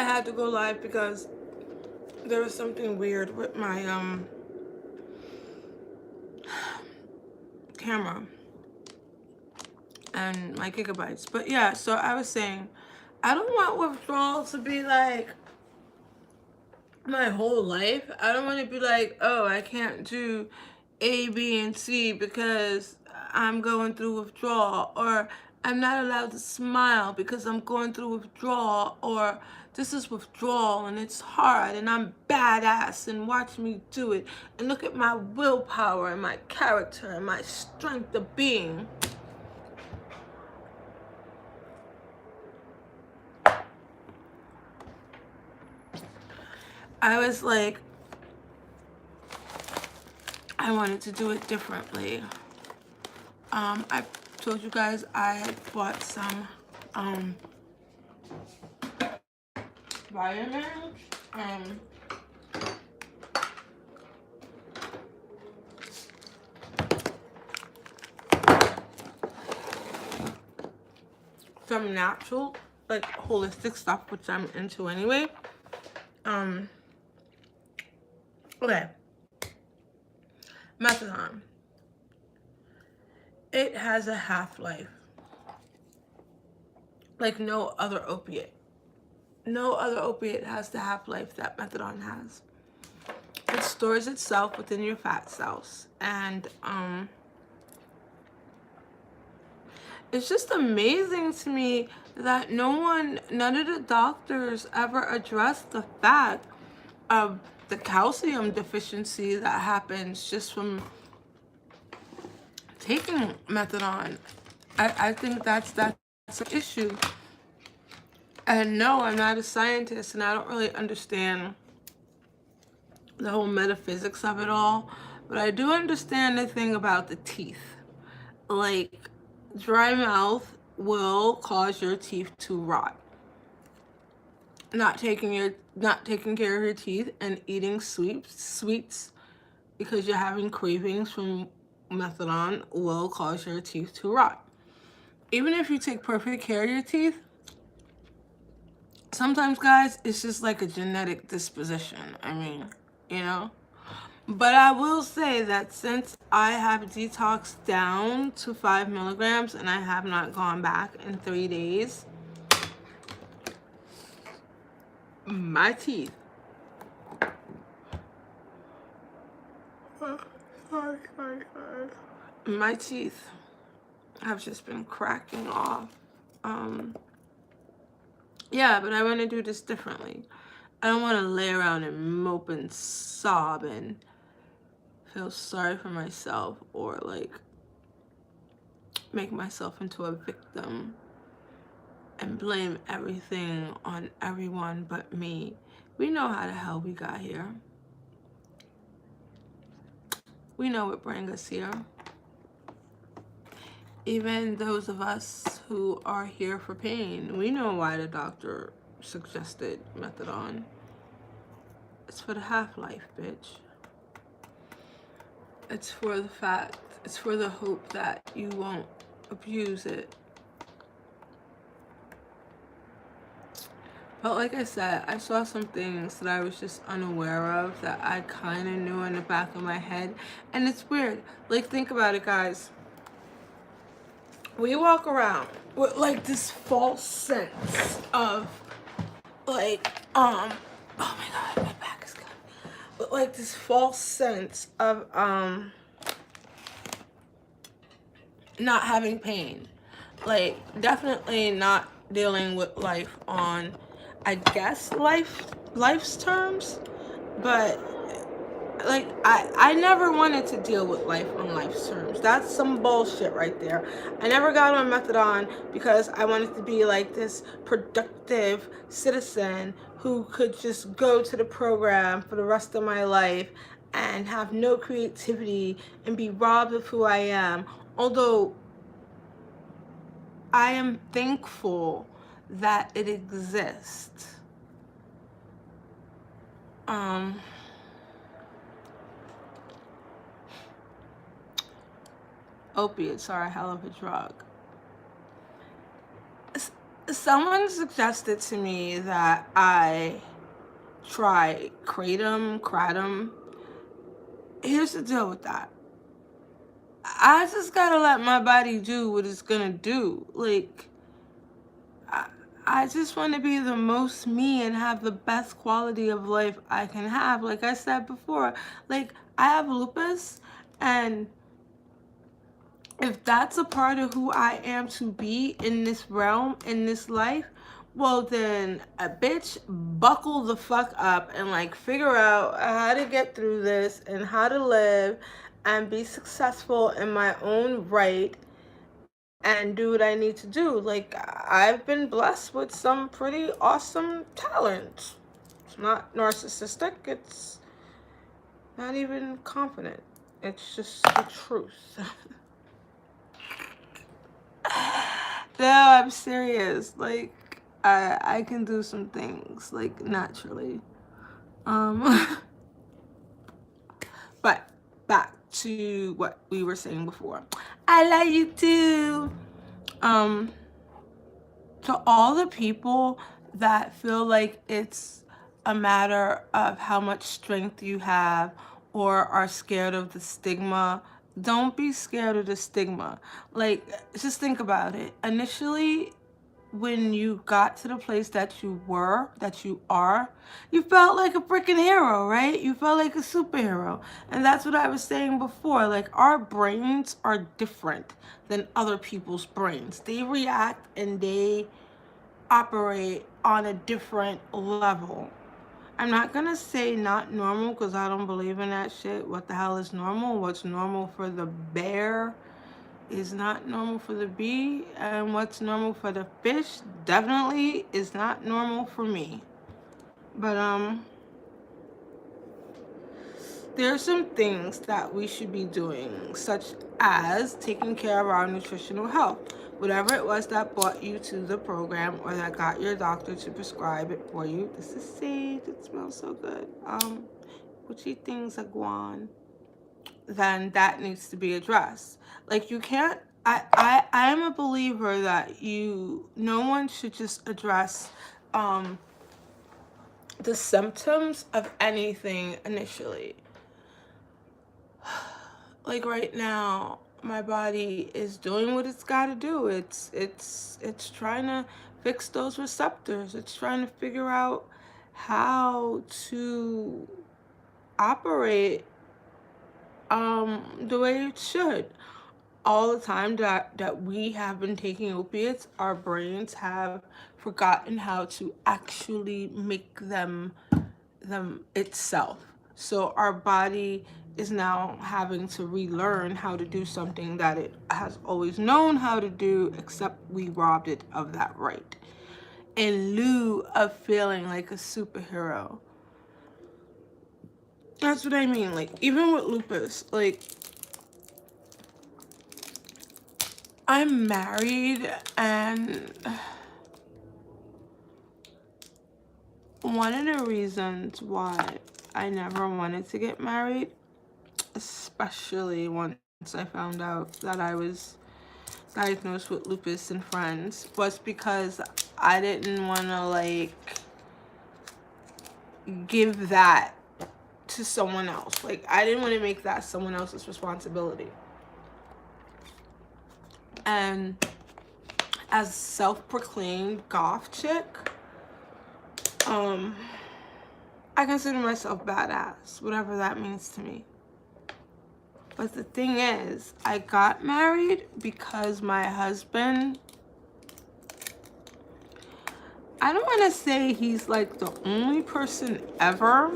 I had to go live because there was something weird with my camera and my gigabytes. But yeah, so I was saying, I don't want withdrawal to be like my whole life. I don't want to be like, oh, I can't do A, B, and C because I'm going through withdrawal, or I'm not allowed to smile because I'm going through withdrawal, or this is withdrawal and it's hard and I'm badass and watch me do it and look at my willpower and my character and my strength of being. I was like, I wanted to do it differently. I told you guys I had bought some vitamins and some natural, like holistic stuff, which I'm into anyway. Okay. Methadone. It has a half-life like no other opiate. No other opiate has the half-life that methadone has. It stores itself within your fat cells, and it's just amazing to me that none of the doctors ever addressed the fact of the calcium deficiency that happens just from taking methadone. I think that's an issue. And no, I'm not a scientist, and I don't really understand the whole metaphysics of it all, but I do understand the thing about the teeth. Like, dry mouth will cause your teeth to rot. Not taking care of your teeth and eating sweets because you're having cravings from methadone will cause your teeth to rot. Even if you take perfect care of your teeth, sometimes, guys, it's just like a genetic disposition. I mean, you know. But I will say that since I have detoxed down to 5 milligrams and I have not gone back in 3 days, my teeth, my teeth have just been cracking off. Yeah, but I want to do this differently. I don't want to lay around and mope and sob and feel sorry for myself, or like make myself into a victim and blame everything on everyone but me. We know how the hell we got here. We know what brought us here. Even those of us who are here for pain, we know why the doctor suggested methadone. It's for the half-life, bitch. It's for the fact, it's for the hope that you won't abuse it. But like I said, I saw some things that I was just unaware of that I kind of knew in the back of my head. And it's weird. Like, think about it, guys. We walk around with like this false sense of like, oh my God, my back is good. But like this false sense of not having pain. Like, definitely not dealing with life on, I guess, life's terms. But like, I never wanted to deal with life on life's terms. That's some bullshit right there. I never got on methadone because I wanted to be like this productive citizen who could just go to the program for the rest of my life and have no creativity and be robbed of who I am. Although I am thankful that it exists. Opiates are a hell of a drug. Someone suggested to me that I try kratom. Here's the deal with that. I just gotta let my body do what it's gonna do. Like, I, I just want to be the most me and have the best quality of life I can have. Like I said before, like, I have lupus, and if that's a part of who I am to be in this realm, in this life, well then, a bitch, buckle the fuck up and like figure out how to get through this and how to live and be successful in my own right and do what I need to do. Like, I've been blessed with some pretty awesome talent. It's not narcissistic, it's not even confident. It's just the truth. No, I'm serious. Like, I can do some things like naturally. Um but back to what we were saying before. I love you too. Um to all the people that feel like it's a matter of how much strength you have or are scared of the stigma, don't be scared of the stigma. Like, just think about it. Initially, when you got to the place that you are, you felt like a freaking hero, right? You felt like a superhero. And that's what I was saying before. Like, our brains are different than other people's brains. They react and they operate on a different level. I'm not gonna say not normal because I don't believe in that shit. What the hell is normal? What's normal for the bear is not normal for the bee, and what's normal for the fish definitely is not normal for me. But there are some things that we should be doing, such as taking care of our nutritional health. Whatever it was that brought you to the program or that got your doctor to prescribe it for you. This is sage. It smells so good. Witchy things are gone. Then that needs to be addressed. Like, you can't. I am a believer that no one should just address the symptoms of anything initially. Like, right now, my body is doing what it's got to do. It's trying to fix those receptors. It's trying to figure out how to operate the way it should. All the time that we have been taking opiates, our brains have forgotten how to actually make them itself. So our body is now having to relearn how to do something that it has always known how to do, except we robbed it of that right in lieu of feeling like a superhero. That's what I mean. Like, even with lupus, like, I'm married, and one of the reasons why I never wanted to get married, especially once I found out that I was diagnosed with lupus and friends, was because I didn't want to, like, give that to someone else. Like, I didn't want to make that someone else's responsibility. And as self-proclaimed goth chick, I consider myself badass, whatever that means to me. But the thing is, I got married because my husband, I don't want to say he's like the only person ever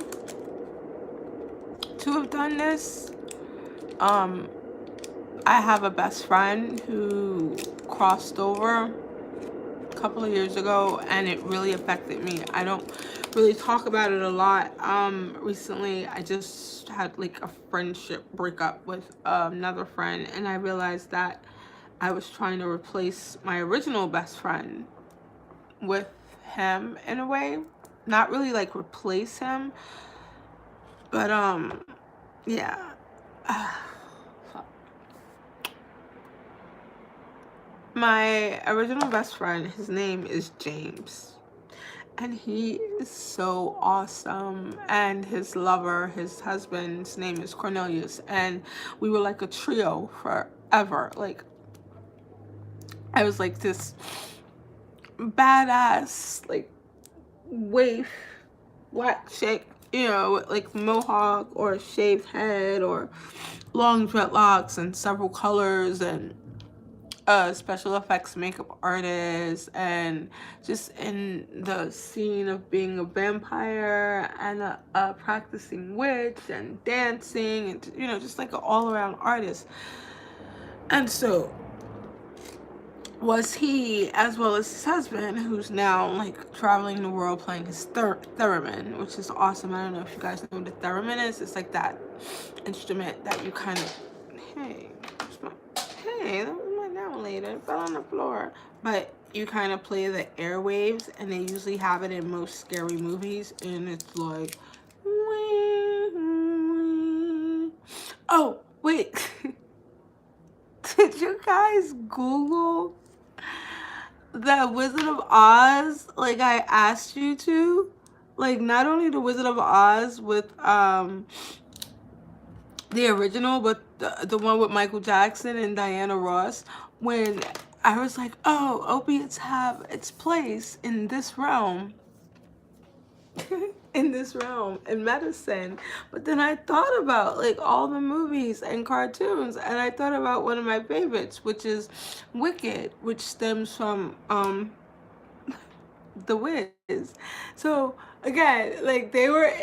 to have done this. I have a best friend who crossed over a couple of years ago, and it really affected me. I don't really talk about it a lot. Recently I just had like a friendship breakup with another friend, and I realized that I was trying to replace my original best friend with him in a way. Not really like replace him, but yeah. My original best friend, his name is James. And he is so awesome. And his lover, his husband's name is Cornelius. And we were like a trio forever. Like, I was like this badass, like, waif, black chick, you know, with like mohawk or shaved head or long dreadlocks and several colors, and special effects makeup artist, and just in the scene of being a vampire and a practicing witch and dancing, and you know, just like an all-around artist. And so was he, as well as his husband, who's now like traveling the world playing his theremin, which is awesome. I don't know if you guys know what a theremin is. It's like that instrument that you kind of, hey, hey, that was my nail later. It fell on the floor. But you kind of play the airwaves, and they usually have it in most scary movies, and it's like, oh wait, did you guys Google the Wizard of Oz, like I asked you to? Like, not only the Wizard of Oz with the original, but the one with Michael Jackson and Diana Ross, when I was like, oh, opiates have its place in this realm. In this realm, in medicine. But then I thought about like all the movies and cartoons, and I thought about one of my favorites, which is Wicked, which stems from The Wiz. So again, like they were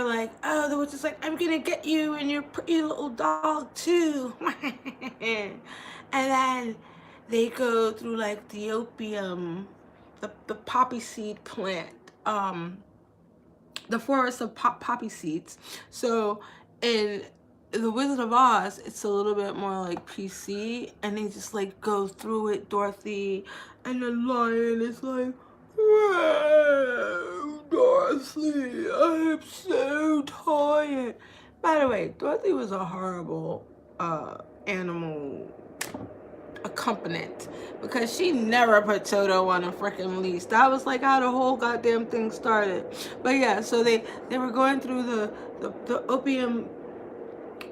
like, oh, the witch is like, I'm gonna get you and your pretty little dog too. And then they go through like the opium, the poppy seed plant, the forest of poppy seeds. So in the Wizard of Oz, it's a little bit more like PC, and they just like go through it. Dorothy and the lion is like, whoa, Dorothy, I'm so tired. By the way, Dorothy was a horrible animal accompaniment, because she never put Toto on a freaking leash. That was like how the whole goddamn thing started. But yeah, so they were going through the opium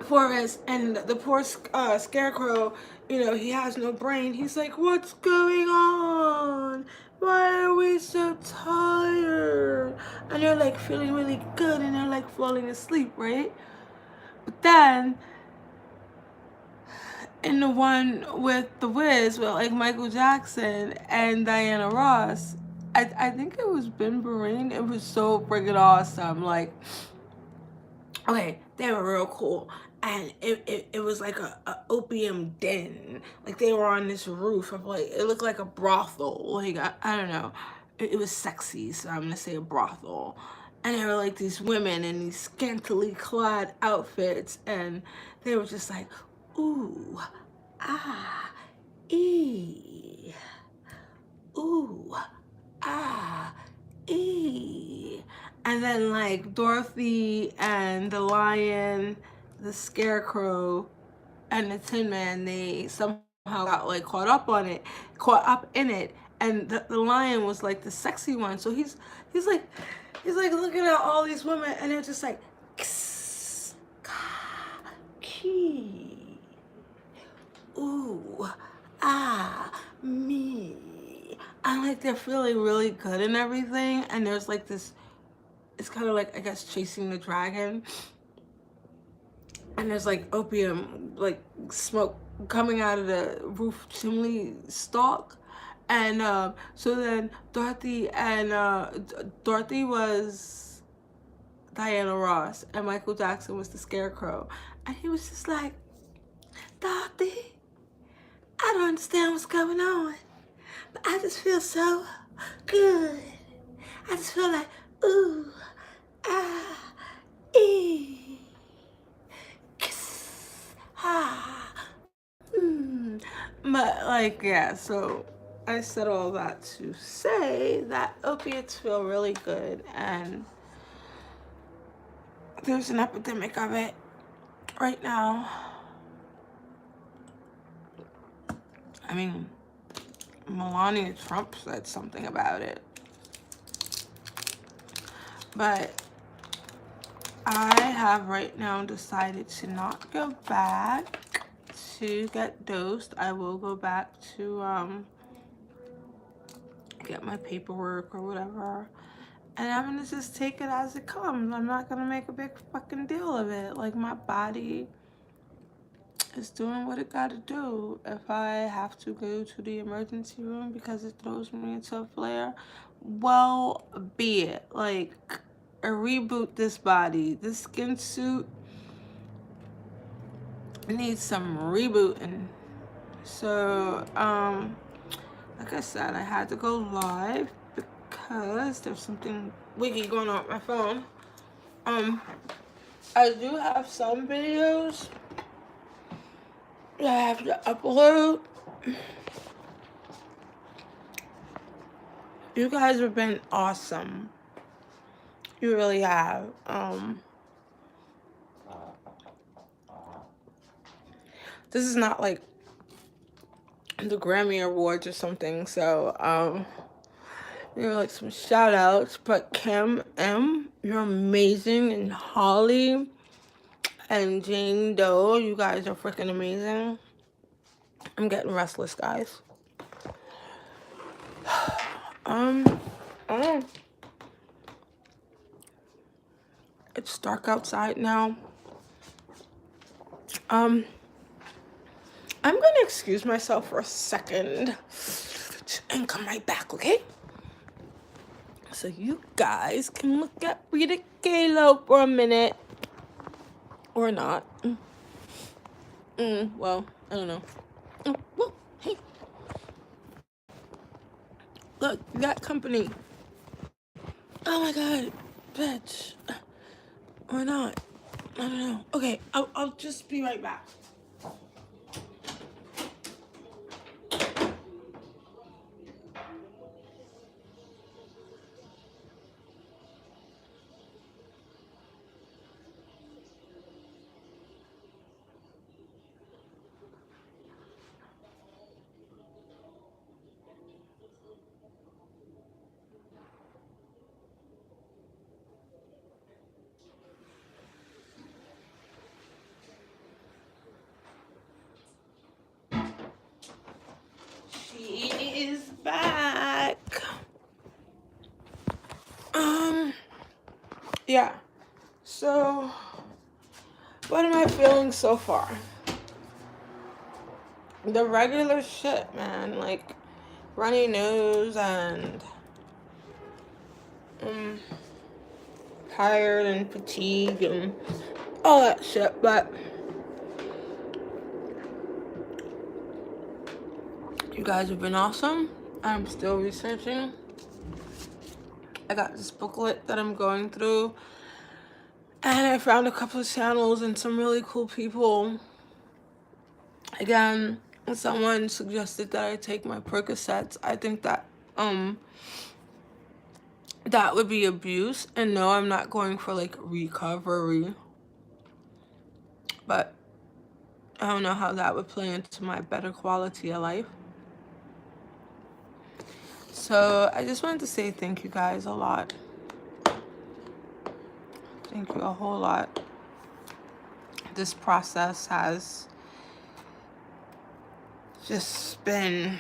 forest, and the poor scarecrow, you know, he has no brain. He's like, what's going on? Why are we so tired? And they're like feeling really good, and they're like falling asleep, right? But then in the one with The Wiz, with like Michael Jackson and Diana Ross, I think it was Ben Vereen. It was so friggin' awesome. Like, okay, they were real cool. And it was like a opium den. Like they were on this roof of like, it looked like a brothel. Like, I don't know. It was sexy, so I'm gonna say a brothel. And there were like these women in these scantily clad outfits, and they were just like, ooh, ah, ee, ooh, ah, ee. And then like Dorothy and the lion, the scarecrow, and the Tin Man, they somehow got like caught up in it. And the lion was like the sexy one. So he's like looking at all these women, and they're just like, kss, ka, kee, ooh, ah, me. And like they're feeling really good and everything. And there's like this, it's kind of like, I guess, chasing the dragon. And there's like opium, like smoke coming out of the roof chimney stalk. And so then Dorothy was Diana Ross, and Michael Jackson was the Scarecrow. And he was just like, Dorothy, I don't understand what's going on, but I just feel so good. I just feel like, ooh, ah, ee, kiss, ah, But like, yeah, so I said all that to say that opiates feel really good, and there's an epidemic of it right now. I mean, Melania Trump said something about it. But I have right now decided to not go back to get dosed. I will go back to get my paperwork or whatever. And I'm gonna just take it as it comes. I'm not gonna make a big fucking deal of it. Like, my body is doing what it gotta do. If I have to go to the emergency room because it throws me into a flare, well, be it. Like, reboot this body. This skin suit needs some rebooting. So, like I said, I had to go live because there's something wiggy going on with my phone. I do have some videos that I have to upload. You guys have been awesome. You really have. This is not like the Grammy Awards or something, so like some shout outs, but Kim M, you're amazing, and Holly and Jane Doe, you guys are freaking amazing. I'm getting restless, guys. It's dark outside now. I'm gonna excuse myself for a second and come right back, okay? So you guys can look at Rita Kalo for a minute. Or not. Well, I don't know. Well, hey. Look, you got company. Oh my god, bitch. Or not. I don't know. Okay, I'll just be right back. She is back. Yeah. So, what am I feeling so far? The regular shit, man. Like, runny nose and tired and fatigued and all that shit. But you guys have been awesome. I'm still researching. I got this booklet that I'm going through, and I found a couple of channels and some really cool people. Again, someone suggested that I take my Percocets. I think that that would be abuse, and no, I'm not going for like recovery, but I don't know how that would play into my better quality of life. So I just wanted to say thank you guys a lot. Thank you a whole lot. This process has just been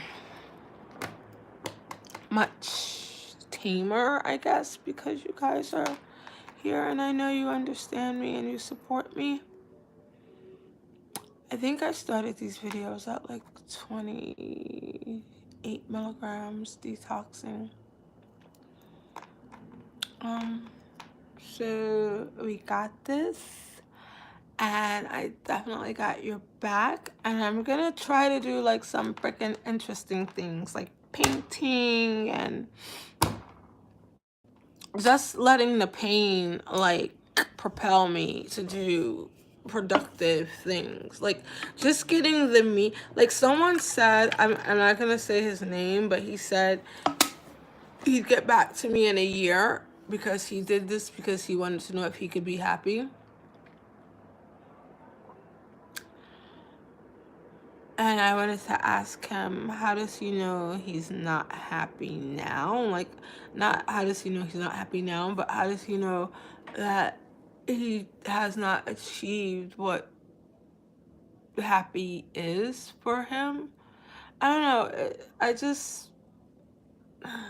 much tamer, I guess, because you guys are here and I know you understand me and you support me. I think I started these videos at like 28 milligrams detoxing. So we got this, and I definitely got your back, and I'm gonna try to do like some freaking interesting things like painting and just letting the pain like propel me to do productive things, like just getting the me. Like someone said, I'm not gonna say his name, but he said he'd get back to me in a year because he did this because he wanted to know if he could be happy. And I wanted to ask him, how does he know he's not happy now? Like, not how does he know he's not happy now, but how does he know that he has not achieved what happy is for him? I don't know. I just. I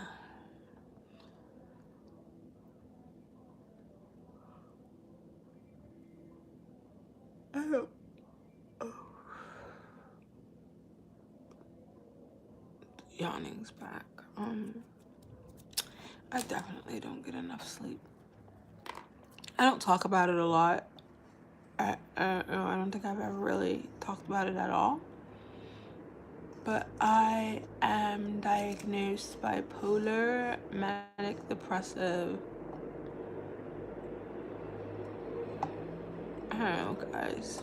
don't. Yawning's back. I definitely don't get enough sleep. I don't talk about it a lot. I don't think I've ever really talked about it at all. But I am diagnosed bipolar, manic depressive. I don't know, guys.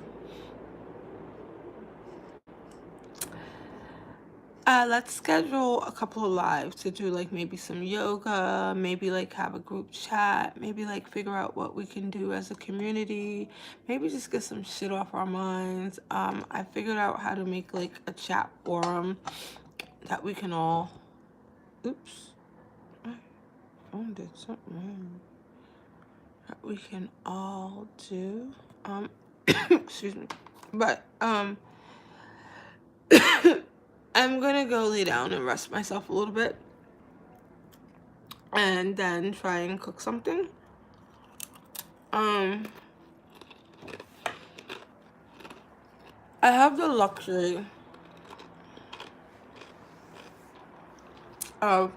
Let's schedule a couple of lives to do like maybe some yoga, maybe like have a group chat, maybe like figure out what we can do as a community, maybe just get some shit off our minds. I figured out how to make like a chat forum that we can all, oops, my phone did something that we can all do. Excuse me, but I'm gonna go lay down and rest myself a little bit and then try and cook something. I have the luxury of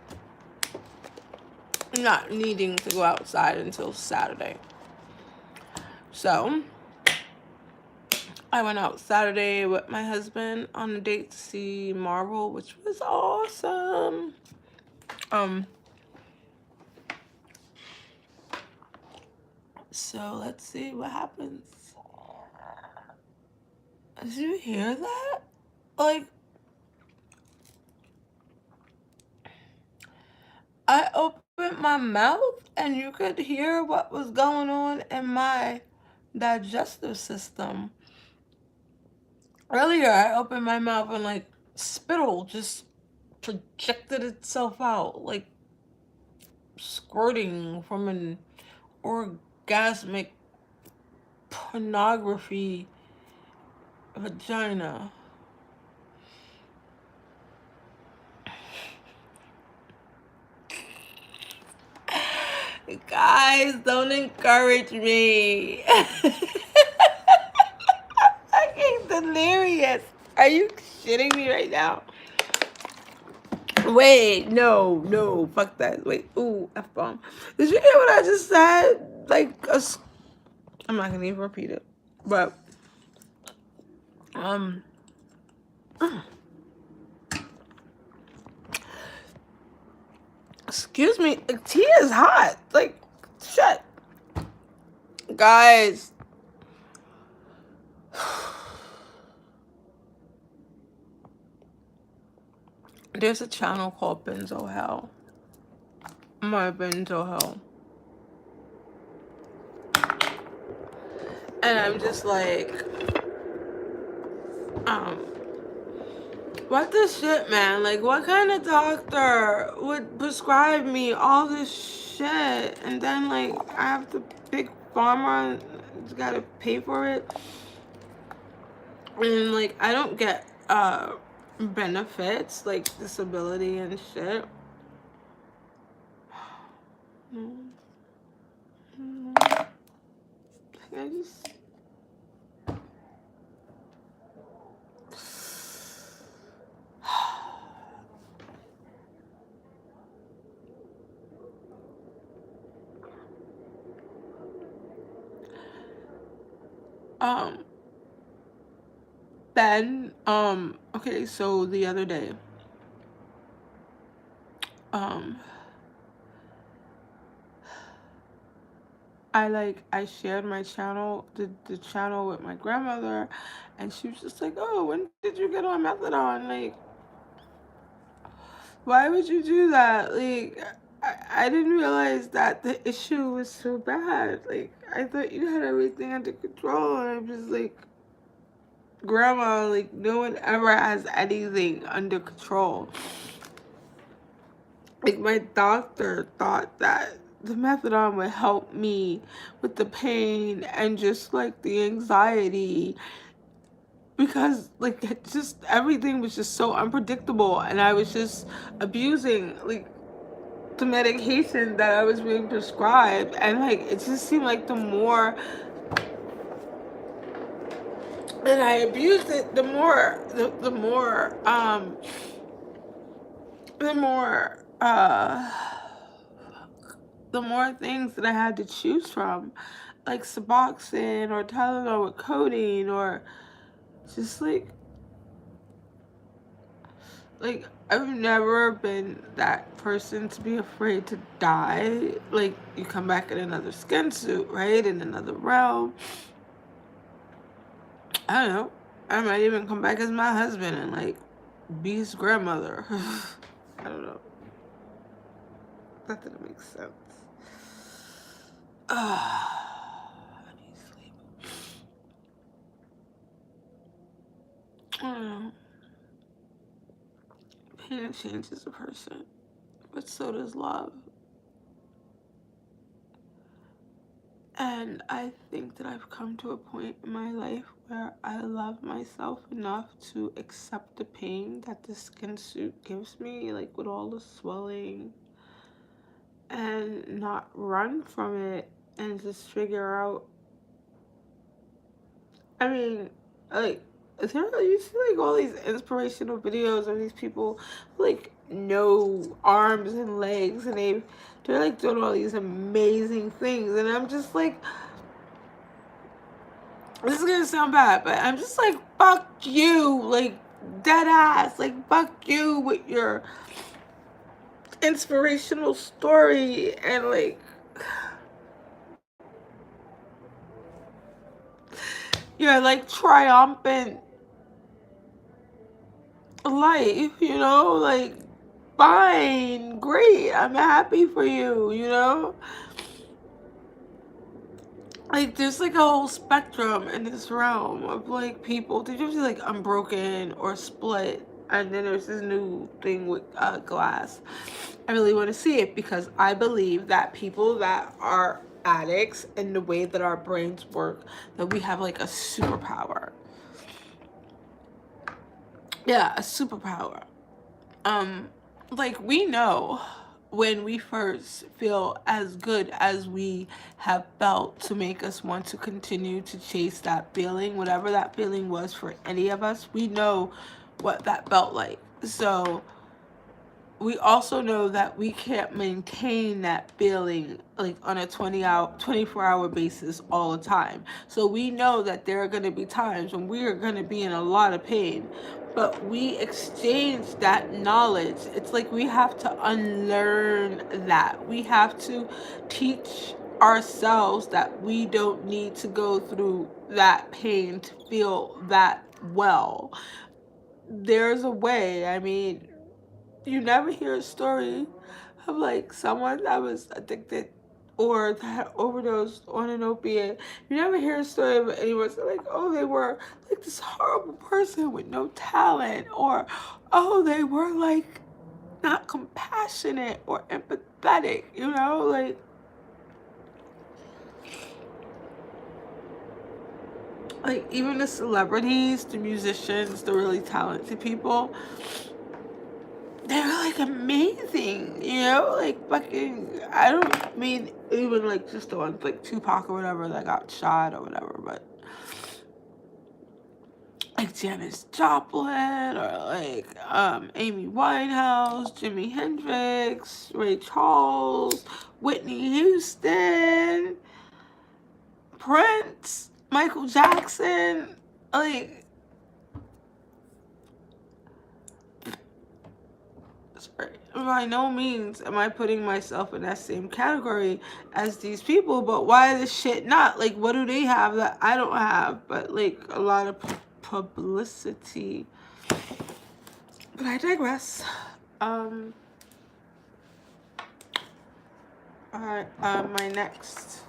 not needing to go outside until Saturday. So I went out Saturday with my husband on a date to see Marvel, which was awesome. So let's see what happens. Did you hear that? Like, I opened my mouth and you could hear what was going on in my digestive system. Earlier, I opened my mouth and like spittle just projected itself out, like squirting from an orgasmic pornography vagina. Guys, don't encourage me. I'm fucking delirious. Are you shitting me right now? Wait, no, fuck that. Wait, ooh, F-bomb. Did you hear what I just said? Like, I'm not gonna even repeat it. But, excuse me, tea is hot. Like, shit. Guys. There's a channel called Benzo Hell. My Benzo Hell. And I'm just like, what the shit, man? Like, what kind of doctor would prescribe me all this shit? And then, like, I have to pick pharma, gotta pay for it. And, like, I don't get, benefits, like disability and shit. I just... Then, okay, so the other day, I shared my channel, the channel with my grandmother, and she was just like, oh, when did you get on Methadone? Like, why would you do that? Like, I didn't realize that the issue was so bad. Like, I thought you had everything under control, and I'm just like, grandma, like, no one ever has anything under control. Like, my doctor thought that the methadone would help me with the pain and just, like, the anxiety, because, like, it just, everything was just so unpredictable, and I was just abusing, like, the medication that I was being prescribed, and, like, it just seemed like the more that I abused it, the more things that I had to choose from, like Suboxone or Tylenol with codeine, or just like I've never been that person to be afraid to die. Like, you come back in another skin suit, right? In another realm. I don't know. I might even come back as my husband and, like, be his grandmother. I don't know. That didn't make sense. I need sleep. I don't know. Pain changes a person, but so does love. And I think that I've come to a point in my life where I love myself enough to accept the pain that the skin suit gives me, like with all the swelling, and not run from it and just figure out. I mean, like, you see, like, all these inspirational videos of these people with, like, no arms and legs, and they're like doing all these amazing things, and I'm just like, this is gonna sound bad, but I'm just like, fuck you, like, dead ass, like, fuck you with your inspirational story, and, like, you're like triumphant life, like, fine, great, I'm happy for you, like, there's like a whole spectrum in this realm of, like, people. They're usually like unbroken or split, and then there's this new thing with glass. I really want to see it because I believe that people that are addicts, and the way that our brains work, that we have like a superpower. Yeah, a superpower. Like, we know when we first feel as good as we have felt to make us want to continue to chase that feeling, whatever that feeling was for any of us, we know what that felt like. So we also know that we can't maintain that feeling, like, on a 24-hour basis all the time. So we know that there are going to be times when we are going to be in a lot of pain, but we exchange that knowledge. It's like we have to unlearn that. We have to teach ourselves that we don't need to go through that pain to feel that well. There's a way. I mean, you never hear a story of, like, someone that was addicted or that overdosed on an opiate. You never hear a story of anyone say, like, oh, they were like this horrible person with no talent, or oh, they were like not compassionate or empathetic, like even the celebrities, the musicians, the really talented people, they're like amazing, like fucking, I don't mean even like just the ones like Tupac or whatever that got shot or whatever, but like Janis Joplin, or like Amy Winehouse, Jimi Hendrix, Ray Charles, Whitney Houston, Prince, Michael Jackson, like, sorry, by no means am I putting myself in that same category as these people, but why this shit not? Like, what do they have that I don't have? But, like, a lot of publicity. But I digress. Alright, my next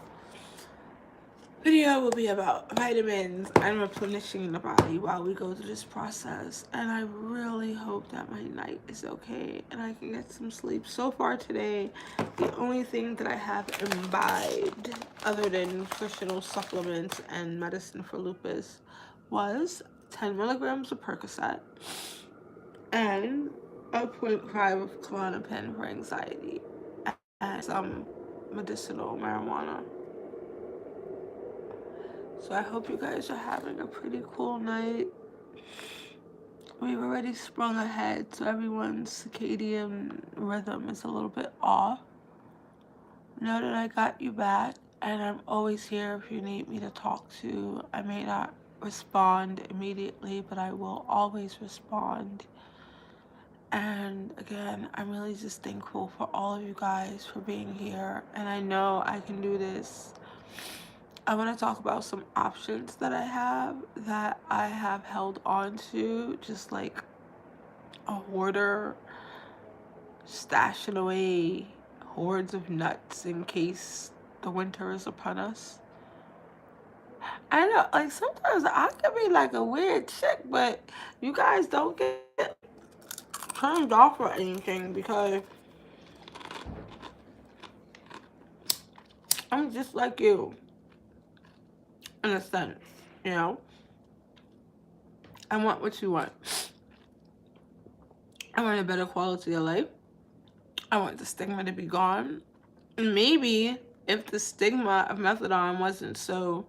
video will be about vitamins and replenishing the body while we go through this process. And I really hope that my night is okay and I can get some sleep. So far today, the only thing that I have imbibed other than nutritional supplements and medicine for lupus was 10 milligrams of Percocet and a 0.5 of Klonopin for anxiety and some medicinal marijuana. So I hope you guys are having a pretty cool night. We've already sprung ahead, so everyone's circadian rhythm is a little bit off. Know that I got you back, and I'm always here if you need me to talk to. I may not respond immediately, but I will always respond. And again, I'm really just thankful for all of you guys for being here, and I know I can do this. I want to talk about some options that I have held on to, just like a hoarder, stashing away hordes of nuts in case the winter is upon us. I know, like, sometimes I can be like a weird chick, but you guys don't get turned off or anything because I'm just like you in a sense, you know? I want what you want. I want a better quality of life. I want the stigma to be gone. Maybe if the stigma of methadone wasn't so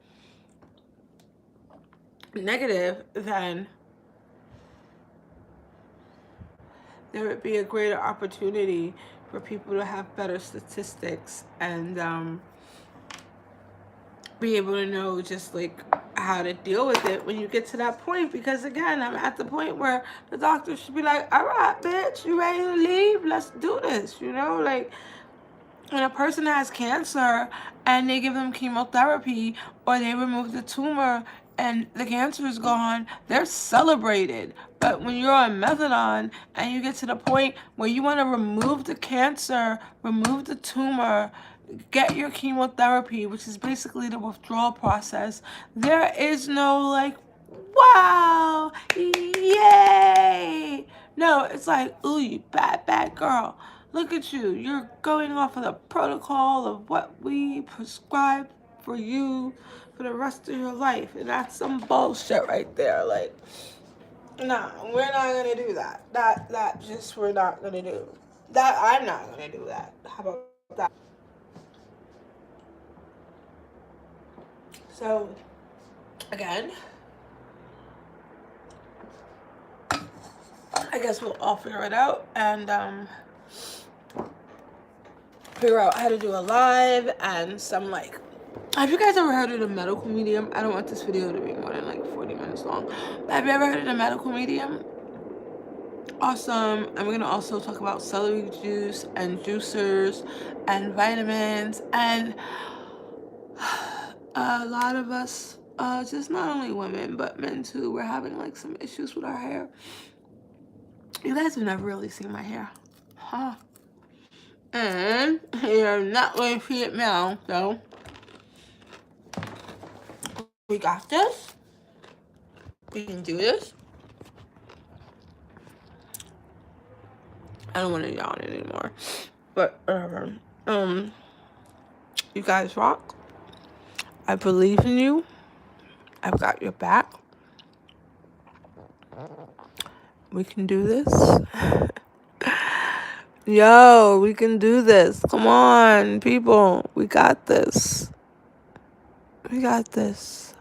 negative, then there would be a greater opportunity for people to have better statistics and be able to know just like how to deal with it when you get to that point. Because again, I'm at the point where the doctor should be like, all right, bitch, you ready to leave? Let's do this, you know? Like, when a person has cancer and they give them chemotherapy or they remove the tumor and the cancer is gone, they're celebrated. But when you're on methadone and you get to the point where you want to remove the cancer, remove the tumor, get your chemotherapy, which is basically the withdrawal process, there is no like, wow, yay. No, it's like, ooh, you bad, bad girl. Look at you. You're going off of the protocol of what we prescribe for you for the rest of your life. And that's some bullshit right there. Like, nah, we're not going to do that. That just we're not going to do. That I'm not going to do that. How about that? So, again, I guess we'll all figure it out and figure out how to do a live and some like, have you guys ever heard of the medical medium? I don't want this video to be more than like 40 minutes long. But have you ever heard of the medical medium? Awesome. And we're going to also talk about celery juice and juicers and vitamins and a lot of us, just not only women, but men too, we're having like some issues with our hair. You guys have never really seen my hair. Huh? And you're not going to see it now, so we got this. We can do this. I don't want to yawn anymore, but whatever. You guys rock. I believe in you. I've got your back. We can do this. Yo, we can do this. Come on, people. We got this. We got this.